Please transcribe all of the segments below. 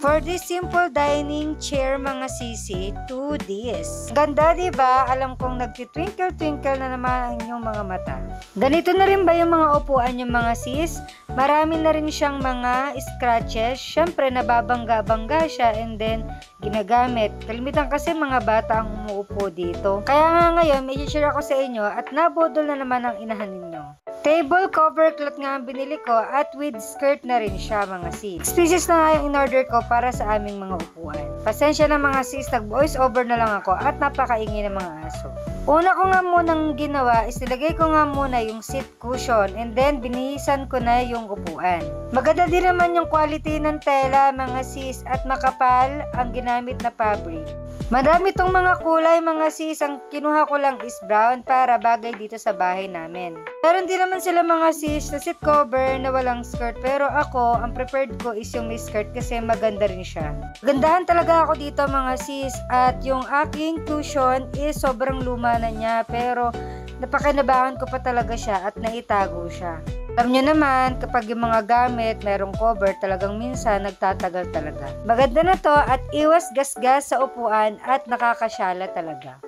For this simple dining chair mga sisi, 2 this. Ganda diba? Alam kong nagtitwinkle-twinkle na naman ang inyong mga mata. Ganito na rin ba yung mga upuan yung mga sis? Marami na rin siyang mga scratches. Syempre nababangga-bangga siya and then ginagamit. Kalimitan kasi mga bata ang umuupo dito. Kaya nga ngayon may share ako sa inyo at nabodol na naman ang inahan ninyo. Table cover cloth nga ang binili ko at with skirt na rin siya mga sis. Species na nga yung in-order ko para sa aming mga upuan. Pasensya na mga sis, nag-voice over na lang ako at napakaingay ng mga aso. Una ko nga munang ginawa is nilagay ko nga muna yung seat cushion and then binihisan ko na yung upuan. Maganda din naman yung quality ng tela mga sis at makapal ang ginamit na fabric. Madami tong mga kulay mga sis, ang kinuha ko lang is brown para bagay dito sa bahay namin. Meron din naman sila mga sis na seat cover na walang skirt pero ako, ang preferred ko is yung may skirt kasi maganda rin siya. Gandahan talaga ako dito mga sis at yung aking cushion is sobrang luma na niya pero napakinabangan ko pa talaga siya at naitago siya. Alam nyo naman, kapag yung mga gamit, merong cover, talagang minsan nagtatagal talaga. Maganda na to at iwas gasgas sa upuan at nakakasyala talaga.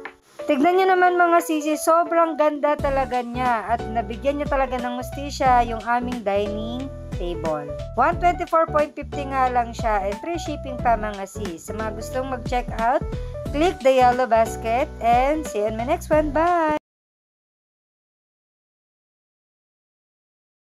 Tignan nyo naman mga sisi, sobrang ganda talaga niya at nabigyan niya talaga ng hustisya yung aming dining table. 124.50 nga lang siya and free shipping pa mga sis. Sa mga gustong mag-check out, click the yellow basket and see you in my next one. Bye!